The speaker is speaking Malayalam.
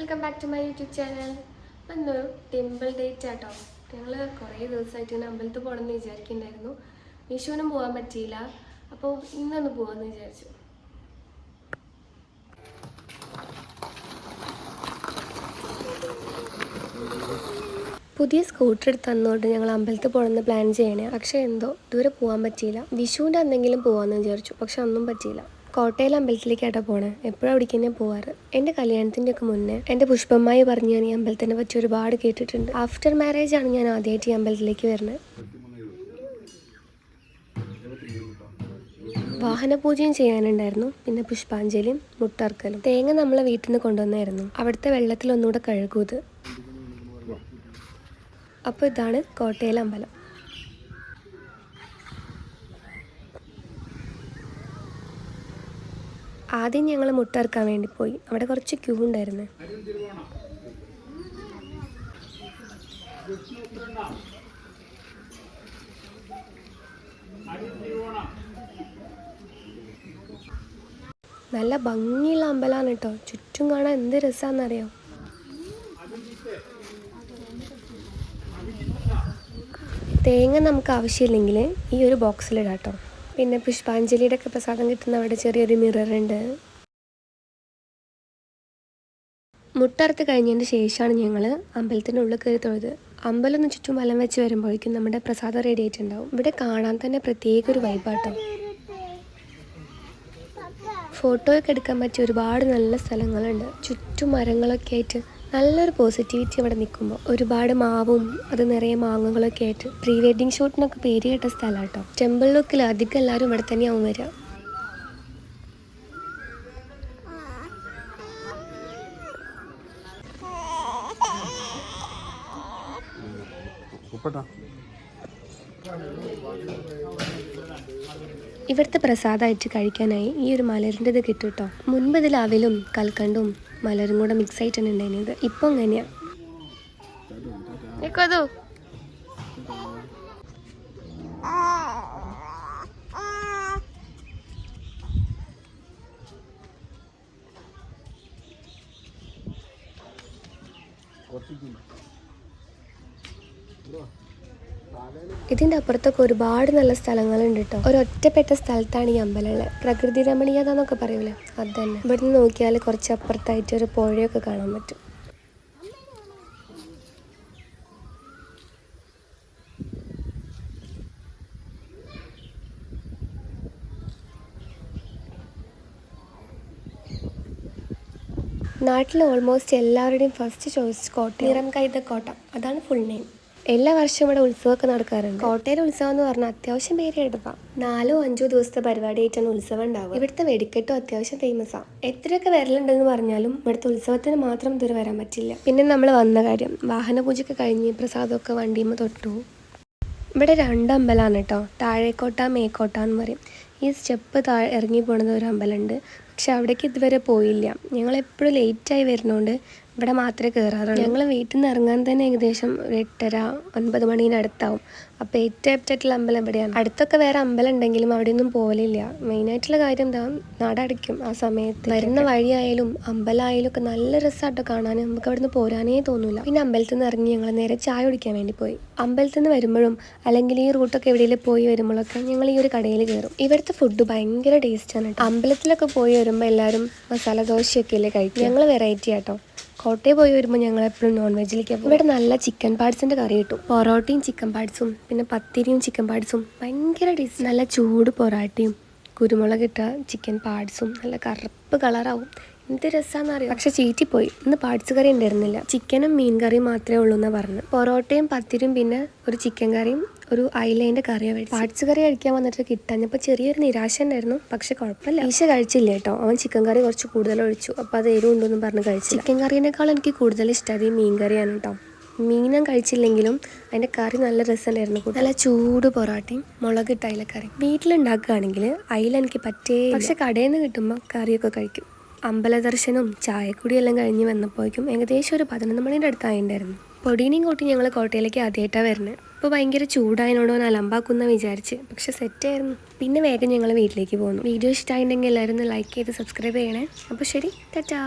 Welcome back to my YouTube channel. അപ്പം ഇന്നൊരു ടെമ്പിൾ ഡേറ്റ് ആട്ടോ. ഞങ്ങൾ കുറേ ദിവസമായിട്ട് ഇങ്ങനെ അമ്പലത്തിൽ പോകണമെന്ന് വിചാരിക്കുന്നുണ്ടായിരുന്നു. വിഷുവിനും പോകാൻ പറ്റിയില്ല. അപ്പോൾ ഇന്നൊന്ന് പോകാമെന്ന് വിചാരിച്ചു. പുതിയ സ്കൂട്ടർ എടുത്ത് തന്നുകൊണ്ട് ഞങ്ങൾ അമ്പലത്തിൽ പോകണമെന്ന് പ്ലാൻ ചെയ്യണേ. പക്ഷേ എന്തോ ഇതുവരെ പോകാൻ പറ്റിയില്ല. വിഷുവിൻ്റെ എന്തെങ്കിലും പോകാമെന്ന് വിചാരിച്ചു, പക്ഷെ ഒന്നും പറ്റിയില്ല. കോട്ടയിൽ അമ്പലത്തിലേക്കാട്ടോ പോണേ. എപ്പോഴും അവിടേക്ക് തന്നെ പോവാറ്. എൻ്റെ കല്യാണത്തിൻ്റെ ഒക്കെ മുന്നേ എൻ്റെ പുഷ്പമ്മായി പറഞ്ഞ് ഞാൻ ഈ അമ്പലത്തിനെ പറ്റി ഒരുപാട് കേട്ടിട്ടുണ്ട്. ആഫ്റ്റർ മാരേജ് ആണ് ഞാൻ ആദ്യമായിട്ട് ഈ അമ്പലത്തിലേക്ക് വരുന്നത്. വാഹനപൂജയും ചെയ്യാനുണ്ടായിരുന്നു, പിന്നെ പുഷ്പാഞ്ജലിയും മുട്ടർക്കലും. തേങ്ങ നമ്മളെ വീട്ടിൽ നിന്ന് കൊണ്ടുവന്നായിരുന്നു. അവിടുത്തെ വെള്ളത്തിൽ ഒന്നുകൂടെ കഴുകൂത്. അപ്പോൾ ഇതാണ് കോട്ടയിലെ അമ്പലം. ആദ്യം ഞങ്ങൾ മുട്ടറക്കാൻ വേണ്ടി പോയി. അവിടെ കുറച്ച് ക്യൂ ഉണ്ടായിരുന്നു. നല്ല ഭംഗിയുള്ള അമ്പലമാണ് കേട്ടോ. ചുറ്റും കാണാൻ എന്ത് രസമാണെന്നറിയോ. തേങ്ങ നമുക്ക് ആവശ്യമില്ലെങ്കിൽ ഈ ഒരു ബോക്സിലിടാം കേട്ടോ. പിന്നെ പുഷ്പാഞ്ജലിയുടെ ഒക്കെ പ്രസാദം കിട്ടുന്ന അവിടെ ചെറിയൊരു മിററുണ്ട്. മുട്ടറുത്ത് കഴിഞ്ഞതിന് ശേഷമാണ് ഞങ്ങൾ അമ്പലത്തിൻ്റെ ഉള്ളിൽ കയറി തൊഴുത്. അമ്പലം ഒന്ന് ചുറ്റും വലം വെച്ച് വരുമ്പോഴേക്കും നമ്മുടെ പ്രസാദം റെഡി ആയിട്ടുണ്ടാവും. ഇവിടെ കാണാൻ തന്നെ പ്രത്യേക ഒരു വൈബാട്ടോ. ഫോട്ടോയൊക്കെ എടുക്കാൻ പറ്റിയ ഒരുപാട് നല്ല സ്ഥലങ്ങളുണ്ട്. ചുറ്റും മരങ്ങളൊക്കെ ആയിട്ട് നല്ലൊരു പോസിറ്റിവിറ്റി ഇവിടെ നിൽക്കുമ്പോൾ. ഒരുപാട് മാവും അത് നിറയെ മാങ്ങകളൊക്കെ ആയിട്ട് പ്രീ വെഡിങ് ഷൂട്ടിനൊക്കെ പേര് കേട്ട സ്ഥലമാണ് കേട്ടോ. ടെമ്പിൾ ലുക്കിൽ അധികം എല്ലാവരും ഇവിടെ തന്നെയാവും വരിക. ഇവിടുത്തെ പ്രസാദമായിട്ട് കഴിക്കാനായി ഈ ഒരു മലരിൻ്റെ ഇത് കിട്ടും കേട്ടോ. മുൻപ് ഇതിൽ അവിലും കൽക്കണ്ടും മലരും കൂടെ മിക്സ് ആയിട്ടാണ് ഉണ്ടായിരുന്നത്. ഇപ്പം എങ്ങനെയാ ഇതിൻ്റെ അപ്പുറത്തൊക്കെ ഒരുപാട് നല്ല സ്ഥലങ്ങളുണ്ട് കേട്ടോ. ഒരൊറ്റപ്പെട്ട സ്ഥലത്താണ് ഈ അമ്പലമുള്ളത്. പ്രകൃതി രമണീയത എന്നൊക്കെ പറയൂലേ, അത് തന്നെ. ഇവിടുന്ന് നോക്കിയാൽ കുറച്ച് അപ്പുറത്തായിട്ട് ഒരു പുഴയൊക്കെ കാണാൻ പറ്റും. നാട്ടിൽ ഓൾമോസ്റ്റ് എല്ലാവരുടെയും ഫസ്റ്റ് ചോയ്സ് കോട്ട. നിറം കൈത കോട്ട, അതാണ് ഫുൾ നെയിം. എല്ലാ വർഷവും ഇവിടെ ഉത്സവമൊക്കെ നടക്കാറുണ്ട്. കോട്ടയിലെ ഉത്സവം എന്ന് പറഞ്ഞാൽ അത്യാവശ്യം പേര് എടുക്കാം. 4-5 ദിവസത്തെ പരിപാടിയായിട്ടാണ് ഉത്സവം ഉണ്ടാവുക. ഇവിടുത്തെ വെടിക്കെട്ടും അത്യാവശ്യം ഫേമസ് ആണ്. എത്രയൊക്കെ വരലുണ്ടെന്ന് പറഞ്ഞാലും ഇവിടുത്തെ ഉത്സവത്തിന് മാത്രം ഇതുവരെ വരാൻ പറ്റില്ല. പിന്നെ നമ്മൾ വന്ന കാര്യം, വാഹനപൂജയൊക്കെ കഴിഞ്ഞ് പ്രസാദമൊക്കെ വണ്ടിയുമ്പോൾ തൊട്ടു. ഇവിടെ 2 അമ്പലമാണ് കേട്ടോ. താഴേക്കോട്ട മേക്കോട്ട എന്ന് പറയും. ഈ സ്റ്റെപ്പ് ഇറങ്ങി പോണത് ഒരു അമ്പലമുണ്ട്. പക്ഷെ അവിടേക്ക് ഇതുവരെ പോയില്ല. ഞങ്ങളെപ്പോഴും ലേറ്റായി വരുന്നതുകൊണ്ട് ഇവിടെ മാത്രമേ കയറാറുള്ളൂ. ഞങ്ങൾ വീട്ടിൽ നിന്ന് ഇറങ്ങാൻ തന്നെ ഏകദേശം 8:30-9 മണീനടുത്താവും. അപ്പോൾ ഏറ്റവും ആപ്റ്റായിട്ടുള്ള അമ്പലം എവിടെയാണ്. അടുത്തൊക്കെ വേറെ അമ്പലം ഉണ്ടെങ്കിലും അവിടെയൊന്നും പോലില്ല. മെയിനായിട്ടുള്ള കാര്യം എന്താ, നടടയ്ക്കും ആ സമയത്ത്. വരുന്ന വഴിയായാലും അമ്പലമായാലും ഒക്കെ നല്ല രസമായിട്ടോ കാണാൻ. നമുക്ക് അവിടെ നിന്ന് പോരാനേ തോന്നില്ല. പിന്നെ അമ്പലത്തിൽ നിന്ന് ഇറങ്ങി ഞങ്ങൾ നേരെ ചായ കുടിക്കാൻ വേണ്ടി പോയി. അമ്പലത്തിൽ നിന്ന് വരുമ്പോഴും അല്ലെങ്കിൽ ഈ റൂട്ടൊക്കെ എവിടെയെങ്കിലും പോയി വരുമ്പോഴൊക്കെ ഞങ്ങൾ ഈ ഒരു കടയിൽ കയറും. ഇവിടുത്തെ ഫുഡ് ഭയങ്കര ടേസ്റ്റാണ് കേട്ടോ. അമ്പലത്തിലൊക്കെ പോയി വരുമ്പോൾ എല്ലാവരും മസാല ദോശയൊക്കെ അല്ലേ കഴിക്കും. ഞങ്ങൾ വെറൈറ്റി ആട്ടോ. കോട്ടയിൽ പോയി വരുമ്പോൾ ഞങ്ങൾ എപ്പോഴും നോൺ വെജിലേക്ക് പോകും. ഇവിടെ നല്ല ചിക്കൻ പാർട്സിൻ്റെ കറി കിട്ടും. പൊറോട്ടയും ചിക്കൻ പാർട്സും പിന്നെ പത്തിരിയും ചിക്കൻ പാർട്സും ഭയങ്കര ടേസ്റ്റ്. നല്ല ചൂട് പൊറോട്ടയും കുരുമുളകിട്ട ചിക്കൻ പാർട്സും നല്ല കറുപ്പ് കളറാവും. എന്ത് രസമാണെന്നറിയാം. പക്ഷെ ചീറ്റിപ്പോയി. ഇന്ന് പാർട്സ് കറി ഉണ്ടായിരുന്നില്ല. ചിക്കനും മീൻ കറിയും മാത്രമേ ഉള്ളൂ എന്നാണ് പറഞ്ഞത്. പൊറോട്ടയും പത്തിരിയും പിന്നെ ഒരു ചിക്കൻ കറിയും ഒരു അയിലേൻ്റെ കറിയാണ് കഴിച്ചു. പാർട്സ് കറി കഴിക്കാൻ വന്നിട്ട് കിട്ടാഞ്ഞപ്പോൾ ചെറിയൊരു നിരാശ ഉണ്ടായിരുന്നു. പക്ഷെ കുഴപ്പമില്ല. ഈശ കഴിച്ചില്ല കേട്ടോ. അവൻ ചിക്കൻ കറി കുറച്ച് കൂടുതൽ ഒഴിച്ചു. അപ്പോൾ അത് എരിവുണ്ടെന്നും പറഞ്ഞ് കഴിച്ചു. ചിക്കൻ കറീനേക്കാൾ എനിക്ക് കൂടുതൽ ഇഷ്ടം ഈ മീൻ കറിയാണ് കേട്ടോ. മീനും കഴിച്ചില്ലെങ്കിലും അതിൻ്റെ കറി നല്ല രസമുണ്ടായിരുന്നു. നല്ല ചൂട് പൊറോട്ടയും മുളകിട്ട അയിലക്കറി. വീട്ടിലുണ്ടാക്കുകയാണെങ്കിൽ അയില എനിക്ക് പറ്റേ. പക്ഷെ കടയിൽ നിന്ന് കിട്ടുമ്പോൾ കറിയൊക്കെ കഴിക്കും. അമ്പല ദർശനവും ചായക്കുടിയെല്ലാം കഴിഞ്ഞ് വന്നപ്പോഴേക്കും ഏകദേശം ഒരു 11 മണീൻ്റെ അടുത്തായിട്ടുണ്ടായിരുന്നു. പൊടീനെയും കൂട്ടി ഞങ്ങൾ കോട്ടയിലേക്ക് ആദ്യമായിട്ടാണ് വരുന്നത്. ഇപ്പോൾ ഭയങ്കര ചൂടായതിനോട് അലമ്പാക്കുന്ന വിചാരിച്ച്, പക്ഷെ സെറ്റായിരുന്നു. പിന്നെ വേഗം ഞങ്ങൾ വീട്ടിലേക്ക് പോകുന്നു. വീഡിയോ ഇഷ്ടമായിട്ടുണ്ടെങ്കിൽ എല്ലാവരും ഒന്ന് ലൈക്ക് ചെയ്ത് സബ്സ്ക്രൈബ് ചെയ്യണേ. അപ്പോൾ ശരി, ടാറ്റാ.